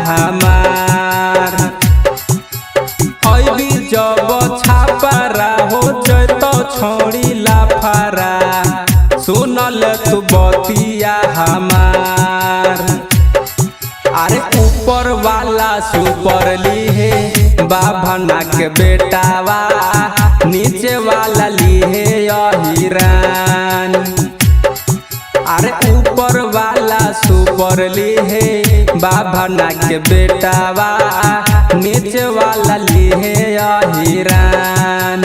हमार। अभी जब छापरा हो जैतो छोड़ी लाफारा, सुनल तू बतिया हमार। अरे ऊपर वाला सुपर ली है बाभना के बेटावा, नीचे वाला ली है हिरान। अरे ऊपर वाला सुपर ली है बाभना के बेटावा, नीचे वाला ली है हिरान।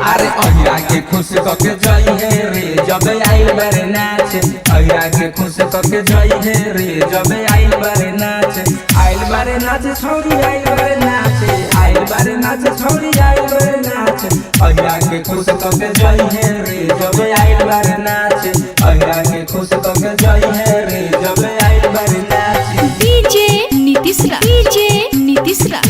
अरे अहिरा के खुश कके जई है रे जब आइल बारे नाच, अहिरा के खुश कके जई है रे जब आइल बारे नाच। आइल बारे नाच छोड़ी आइल बारे नाच, आइल बारे नाच छोड़ी आइल बारे नाच। अहिरा के खुश कके जई है रे जब आइल बारे नाच, अहिरा के खुश कके जई है रे जब आइल बारे नाच। डीजे नीतीश रा, डीजे नीतीश रा।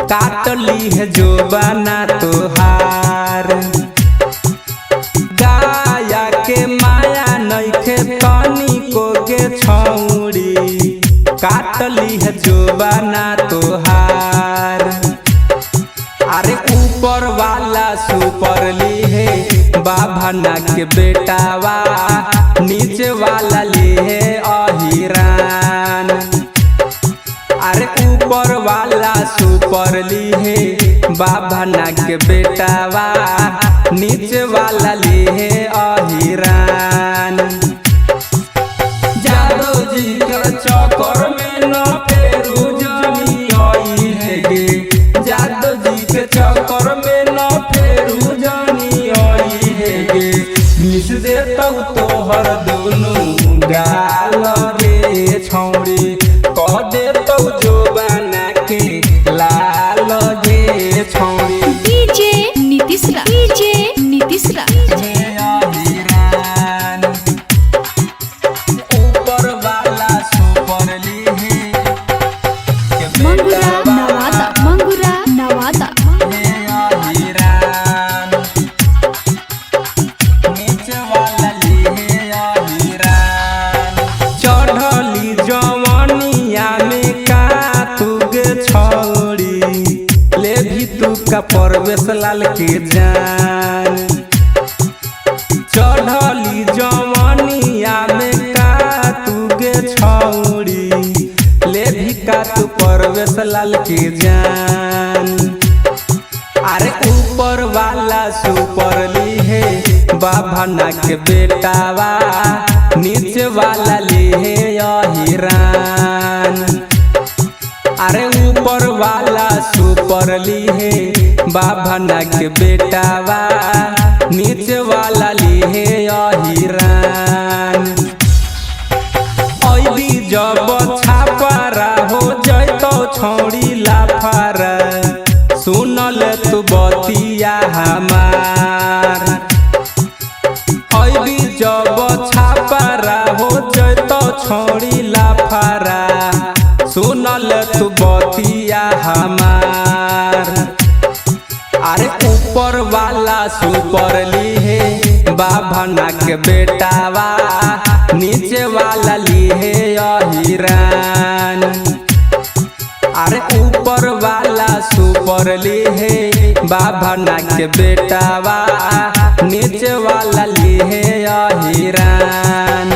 काटली है जो बना तोहार, गाया के माया नइखे तनी को के छौड़ी। काटली है जो बना तोहार। अरे ऊपर वाला सुपर ली है बाभना के बेटावा, नीचे वाला ली है अहिरान। अरे ऊपर वाला सुपर ली है बाभना के बेटावा, नीचे वाला ली है अहिरान। जादव जी के चक्कर में न फेरू जानी आई है गे, जादव जी के चक्कर में न फेरू जानी आई है गे। मिस देता तोहर दोनों गाल रे छौड़ी, कह देता जो बना के लाल गे छौड़ी। डीजे नीतीश रा, डीजे नीतीश रा। ऊपर वाला सुपर ली है मंगुरा नवादा, मंगुरा नवादा। नीचे वाला ली है हिरान। चढ़ली जवानिया में का तुगे छोड़ी, ले भी तू का परवेश लाल के जान। चढ़ली जवानिया में का तुगे छोड़ी, ले भी का तू परवेश लाल के जान। अरे ऊपर वाला सुपर ली है बाभना के बेटावा, नीचे वाला ली है हिरान। अरे ऊपर वाला सुपर ली है बाभना के बेटावा, नीचे वाला ली है हिरान। अभी जब छापरा हो जैतो छोड़ी लाफारा, सुनल तू बतिया हमार। अभी जब छापरा हो जैतो छोड़ी लाफारा, सुनल तू बतिया हमार। अरे ऊपर वाला सुपर ली है बाभना के बेटावा, नीचे वाला ली है हिरान। अरे ऊपर वाला सुपर ली है बाभना के बेटावा, नीचे वाला ली है हिरान।